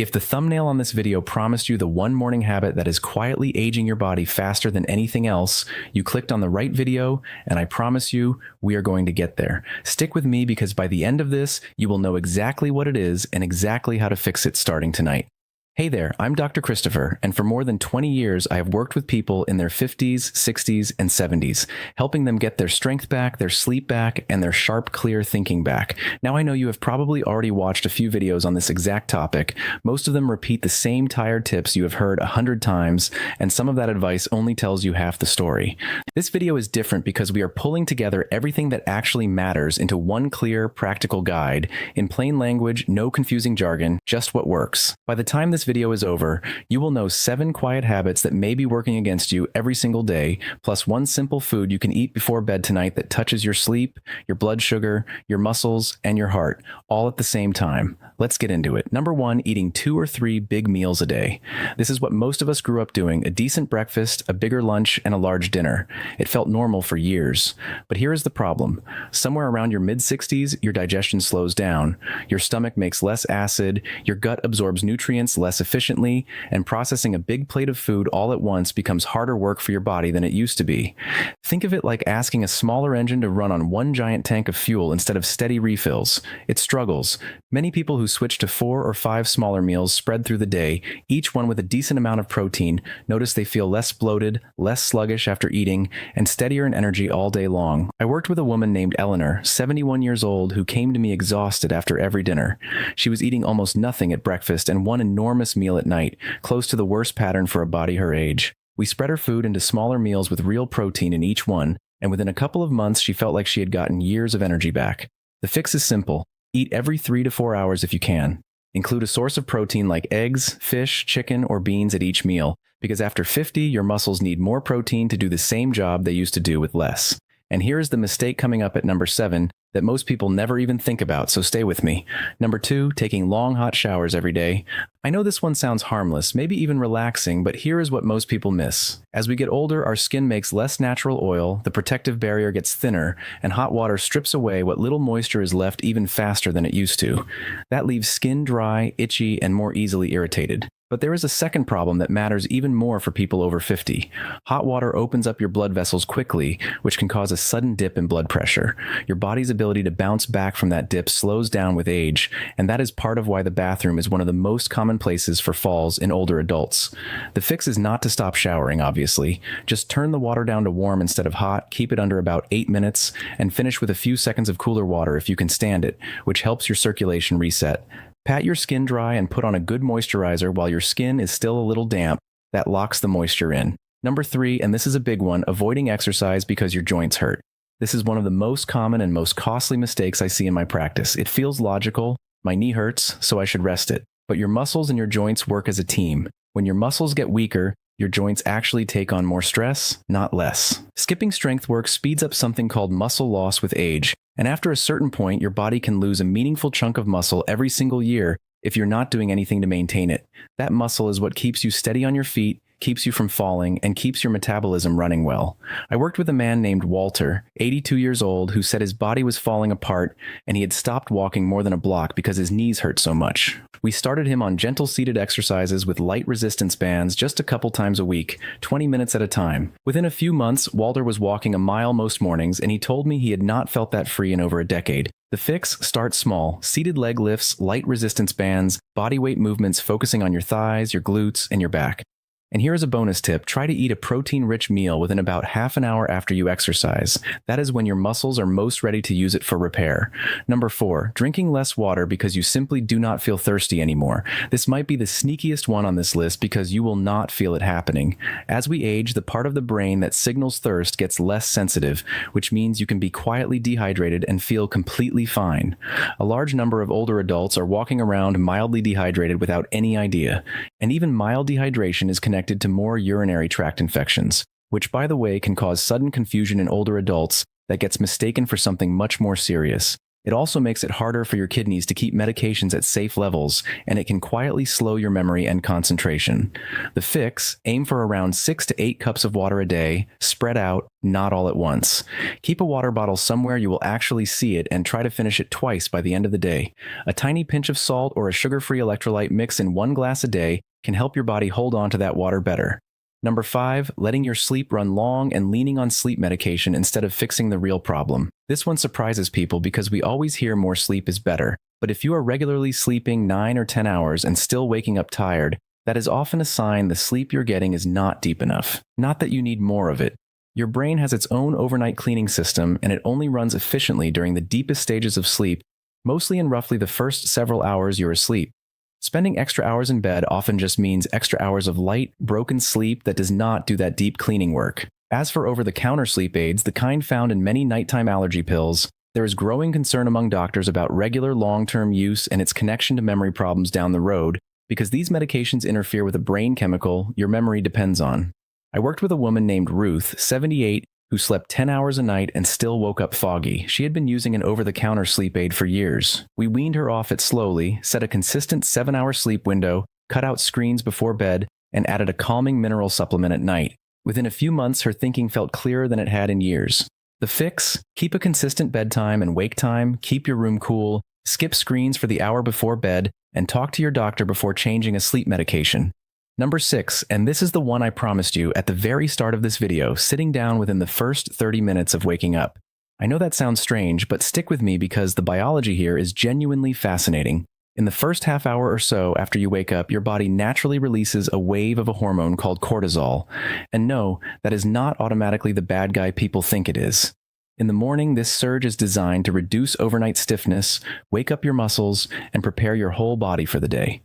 If the thumbnail on this video promised you the one morning habit that is quietly aging your body faster than anything else, you clicked on the right video, and I promise you, we are going to get there. Stick with me because by the end of this, you will know exactly what it is and exactly how to fix it starting tonight. Hey there, I'm Dr. Christopher, and for more than 20 years, I have worked with people in their 50s, 60s, and 70s, helping them get their strength back, their sleep back, and their sharp, clear thinking back. Now I know you have probably already watched a few videos on this exact topic. Most of them repeat the same tired tips you have heard 100 times, and some of that advice only tells you half the story. This video is different because we are pulling together everything that actually matters into one clear, practical guide. In plain language, no confusing jargon, just what works. By the time this video is over, you will know 7 quiet habits that may be working against you every single day, plus one simple food you can eat before bed tonight that touches your sleep, your blood sugar, your muscles, and your heart, all at the same time. Let's get into it. Number 1, eating 2 or 3 big meals a day. This is what most of us grew up doing: a decent breakfast, a bigger lunch, and a large dinner. It felt normal for years. But here is the problem. Somewhere around your mid-60s, your digestion slows down. Your stomach makes less acid, your gut absorbs nutrients less efficiently, and processing a big plate of food all at once becomes harder work for your body than it used to be. Think of it like asking a smaller engine to run on one giant tank of fuel instead of steady refills. It struggles. Many people who switch to 4 or 5 smaller meals spread through the day, each one with a decent amount of protein, notice they feel less bloated, less sluggish after eating, and steadier in energy all day long. I worked with a woman named Eleanor, 71 years old, who came to me exhausted after every dinner. She was eating almost nothing at breakfast and one enormous meal at night, close to the worst pattern for a body her age. We spread her food into smaller meals with real protein in each one, and within a couple of months she felt like she had gotten years of energy back. The fix is simple. Eat every 3 to 4 hours if you can. Include a source of protein like eggs, fish, chicken, or beans at each meal, because after 50, your muscles need more protein to do the same job they used to do with less. And here is the mistake coming up at number 7 that most people never even think about, so stay with me. Number 2, taking long hot showers every day. I know this one sounds harmless, maybe even relaxing, but here is what most people miss. As we get older, our skin makes less natural oil, the protective barrier gets thinner, and hot water strips away what little moisture is left even faster than it used to. That leaves skin dry, itchy, and more easily irritated. But there is a second problem that matters even more for people over 50. Hot water opens up your blood vessels quickly, which can cause a sudden dip in blood pressure. Your body's ability to bounce back from that dip slows down with age, and that is part of why the bathroom is one of the most common places for falls in older adults. The fix is not to stop showering, obviously. Just turn the water down to warm instead of hot, keep it under about 8 minutes, and finish with a few seconds of cooler water if you can stand it, which helps your circulation reset. Pat your skin dry and put on a good moisturizer while your skin is still a little damp. That locks the moisture in. Number 3, and this is a big one, avoiding exercise because your joints hurt. This is one of the most common and most costly mistakes I see in my practice. It feels logical. My knee hurts, so I should rest it. But your muscles and your joints work as a team. When your muscles get weaker, your joints actually take on more stress, not less. Skipping strength work speeds up something called muscle loss with age. And after a certain point, your body can lose a meaningful chunk of muscle every single year if you're not doing anything to maintain it. That muscle is what keeps you steady on your feet, keeps you from falling, and keeps your metabolism running well. I worked with a man named Walter, 82 years old, who said his body was falling apart and he had stopped walking more than a block because his knees hurt so much. We started him on gentle seated exercises with light resistance bands just a couple times a week, 20 minutes at a time. Within a few months, Walter was walking a mile most mornings, and he told me he had not felt that free in over a decade. The fix: start small. Seated leg lifts, light resistance bands, body weight movements focusing on your thighs, your glutes, and your back. And here is a bonus tip. Try to eat a protein-rich meal within about half an hour after you exercise. That is when your muscles are most ready to use it for repair. Number 4, drinking less water because you simply do not feel thirsty anymore. This might be the sneakiest one on this list because you will not feel it happening. As we age, the part of the brain that signals thirst gets less sensitive, which means you can be quietly dehydrated and feel completely fine. A large number of older adults are walking around mildly dehydrated without any idea. And even mild dehydration is connected to more urinary tract infections, which, by the way, can cause sudden confusion in older adults that gets mistaken for something much more serious. It also makes it harder for your kidneys to keep medications at safe levels, and it can quietly slow your memory and concentration. The fix: aim for around 6 to 8 cups of water a day, spread out, not all at once. Keep a water bottle somewhere you will actually see it and try to finish it twice by the end of the day. A tiny pinch of salt or a sugar-free electrolyte mix in 1 glass a day can help your body hold on to that water better. Number 5, letting your sleep run long and leaning on sleep medication instead of fixing the real problem. This one surprises people because we always hear more sleep is better. But if you are regularly sleeping 9 or 10 hours and still waking up tired, that is often a sign the sleep you're getting is not deep enough. Not that you need more of it. Your brain has its own overnight cleaning system, and it only runs efficiently during the deepest stages of sleep, mostly in roughly the first several hours you're asleep. Spending extra hours in bed often just means extra hours of light, broken sleep that does not do that deep cleaning work. As for over-the-counter sleep aids, the kind found in many nighttime allergy pills, there is growing concern among doctors about regular long-term use and its connection to memory problems down the road, because these medications interfere with a brain chemical your memory depends on. I worked with a woman named Ruth, 78, who slept 10 hours a night and still woke up foggy. She had been using an over-the-counter sleep aid for years. We weaned her off it slowly, set a consistent 7-hour sleep window, cut out screens before bed, and added a calming mineral supplement at night. Within a few months, her thinking felt clearer than it had in years. The fix: keep a consistent bedtime and wake time, keep your room cool, skip screens for the hour before bed, and talk to your doctor before changing a sleep medication. Number 6, and this is the one I promised you at the very start of this video, sitting down within the first 30 minutes of waking up. I know that sounds strange, but stick with me because the biology here is genuinely fascinating. In the first half hour or so after you wake up, your body naturally releases a wave of a hormone called cortisol. And no, that is not automatically the bad guy people think it is. In the morning, this surge is designed to reduce overnight stiffness, wake up your muscles, and prepare your whole body for the day.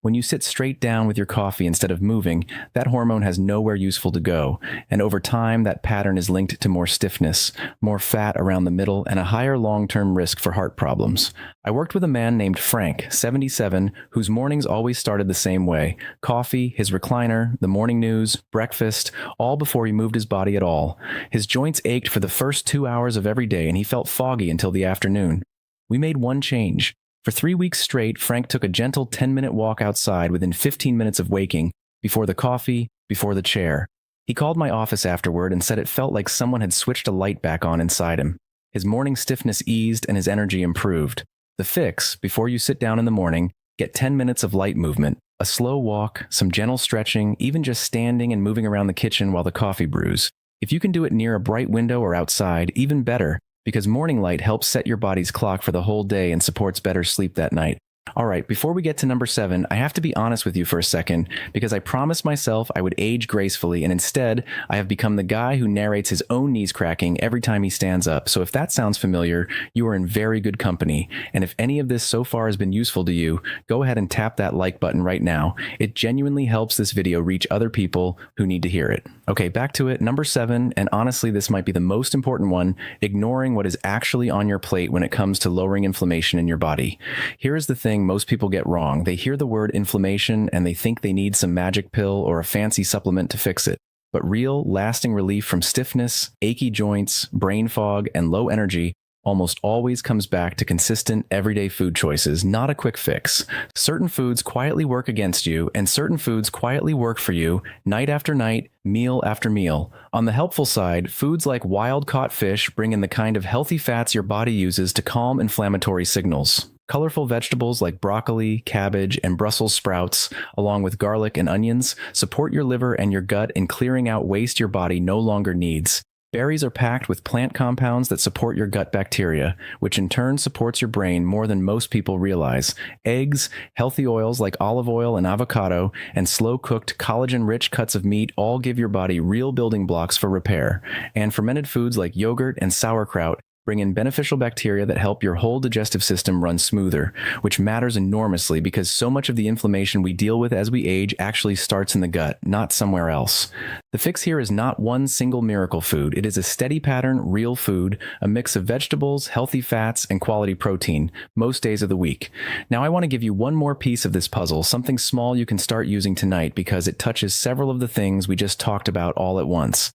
When you sit straight down with your coffee instead of moving, that hormone has nowhere useful to go, and over time that pattern is linked to more stiffness, more fat around the middle, and a higher long-term risk for heart problems. I worked with a man named Frank, 77, whose mornings always started the same way: coffee, his recliner, the morning news, breakfast, all before he moved his body at all. His joints ached for the first 2 hours of every day, and he felt foggy until the afternoon. We made one change. For 3 weeks straight, Frank took a gentle 10-minute walk outside within 15 minutes of waking, before the coffee, before the chair. He called my office afterward and said it felt like someone had switched a light back on inside him. His morning stiffness eased and his energy improved. The fix: before you sit down in the morning, get 10 minutes of light movement, a slow walk, some gentle stretching, even just standing and moving around the kitchen while the coffee brews. If you can do it near a bright window or outside, even better, because morning light helps set your body's clock for the whole day and supports better sleep that night. Alright, before we get to number 7, I have to be honest with you for a second, because I promised myself I would age gracefully, and instead, I have become the guy who narrates his own knees cracking every time he stands up. So if that sounds familiar, you are in very good company. And if any of this so far has been useful to you, go ahead and tap that like button right now. It genuinely helps this video reach other people who need to hear it. Okay, back to it. Number 7, and honestly this might be the most important one: ignoring what is actually on your plate when it comes to lowering inflammation in your body. Here is the thing most people get wrong. They hear the word inflammation and they think they need some magic pill or a fancy supplement to fix it. But real, lasting relief from stiffness, achy joints, brain fog, and low energy almost always comes back to consistent, everyday food choices, not a quick fix. Certain foods quietly work against you, and certain foods quietly work for you, night after night, meal after meal. On the helpful side, foods like wild-caught fish bring in the kind of healthy fats your body uses to calm inflammatory signals. Colorful vegetables like broccoli, cabbage, and Brussels sprouts, along with garlic and onions, support your liver and your gut in clearing out waste your body no longer needs. Berries are packed with plant compounds that support your gut bacteria, which in turn supports your brain more than most people realize. Eggs, healthy oils like olive oil and avocado, and slow-cooked, collagen-rich cuts of meat all give your body real building blocks for repair. And fermented foods like yogurt and sauerkraut bring in beneficial bacteria that help your whole digestive system run smoother, which matters enormously because so much of the inflammation we deal with as we age actually starts in the gut, not somewhere else. The fix here is not one single miracle food. It is a steady pattern, real food, a mix of vegetables, healthy fats, and quality protein, most days of the week. Now I want to give you one more piece of this puzzle, something small you can start using tonight because it touches several of the things we just talked about all at once.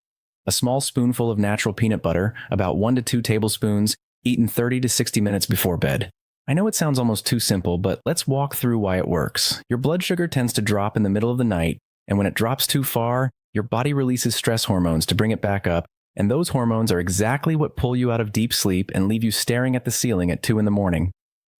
A small spoonful of natural peanut butter, about 1 to 2 tablespoons, eaten 30 to 60 minutes before bed. I know it sounds almost too simple, but let's walk through why it works. Your blood sugar tends to drop in the middle of the night, and when it drops too far, your body releases stress hormones to bring it back up, and those hormones are exactly what pull you out of deep sleep and leave you staring at the ceiling at 2 in the morning.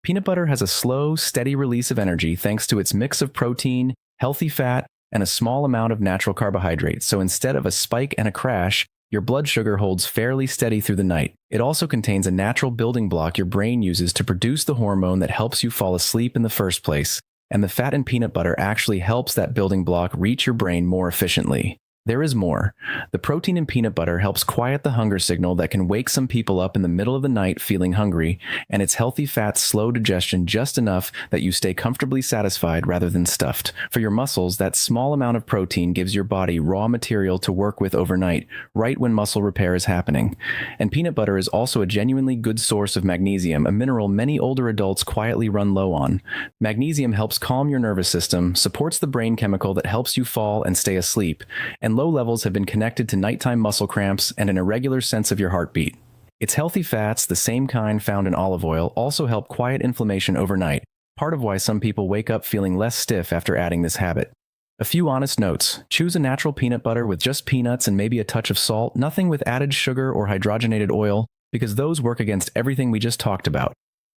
Peanut butter has a slow, steady release of energy thanks to its mix of protein, healthy fat, and a small amount of natural carbohydrates, so instead of a spike and a crash, your blood sugar holds fairly steady through the night. It also contains a natural building block your brain uses to produce the hormone that helps you fall asleep in the first place, and the fat in peanut butter actually helps that building block reach your brain more efficiently. There is more. The protein in peanut butter helps quiet the hunger signal that can wake some people up in the middle of the night feeling hungry, and its healthy fats slow digestion just enough that you stay comfortably satisfied rather than stuffed. For your muscles, that small amount of protein gives your body raw material to work with overnight, right when muscle repair is happening. And peanut butter is also a genuinely good source of magnesium, a mineral many older adults quietly run low on. Magnesium helps calm your nervous system, supports the brain chemical that helps you fall and stay asleep, and low levels have been connected to nighttime muscle cramps and an irregular sense of your heartbeat. Its healthy fats, the same kind found in olive oil, also help quiet inflammation overnight, part of why some people wake up feeling less stiff after adding this habit. A few honest notes. Choose a natural peanut butter with just peanuts and maybe a touch of salt, nothing with added sugar or hydrogenated oil, because those work against everything we just talked about.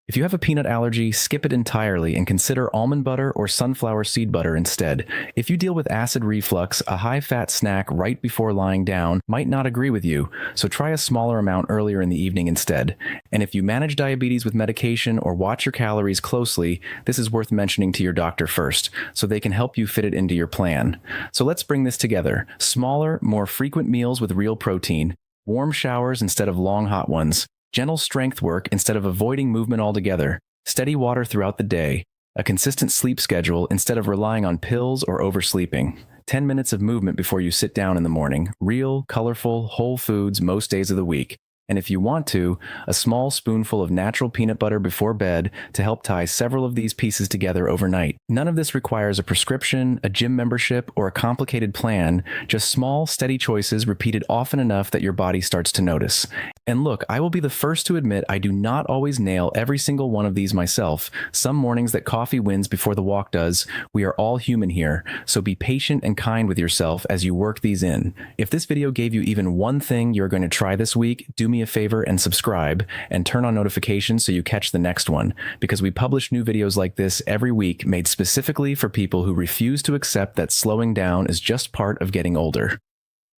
If you have a peanut allergy, skip it entirely and consider almond butter or sunflower seed butter instead. If you deal with acid reflux, a high-fat snack right before lying down might not agree with you, so try a smaller amount earlier in the evening instead. And if you manage diabetes with medication or watch your calories closely, this is worth mentioning to your doctor first, so they can help you fit it into your plan. So let's bring this together. Smaller, more frequent meals with real protein, warm showers instead of long hot ones, gentle strength work instead of avoiding movement altogether, steady water throughout the day, a consistent sleep schedule instead of relying on pills or oversleeping, 10 minutes of movement before you sit down in the morning, real, colorful, whole foods most days of the week, and if you want to, a small spoonful of natural peanut butter before bed to help tie several of these pieces together overnight. None of this requires a prescription, a gym membership, or a complicated plan, just small, steady choices repeated often enough that your body starts to notice. And look, I will be the first to admit I do not always nail every single one of these myself. Some mornings that coffee wins before the walk does. We are all human here, so be patient and kind with yourself as you work these in. If this video gave you even one thing you're going to try this week, do me a favor and subscribe, and turn on notifications so you catch the next one, because we publish new videos like this every week made specifically for people who refuse to accept that slowing down is just part of getting older.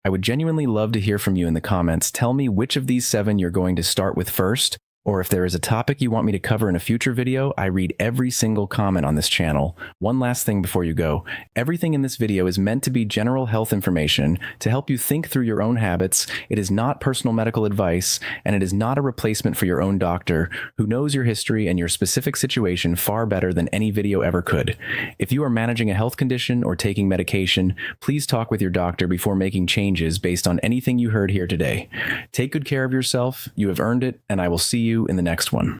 I would genuinely love to hear from you in the comments. Tell me which of these 7 you're going to start with first, or if there is a topic you want me to cover in a future video. I read every single comment on this channel. One last thing before you go. Everything in this video is meant to be general health information to help you think through your own habits. It is not personal medical advice, and it is not a replacement for your own doctor, who knows your history and your specific situation far better than any video ever could. If you are managing a health condition or taking medication, please talk with your doctor before making changes based on anything you heard here today. Take good care of yourself. You have earned it, and I will see you in the next one.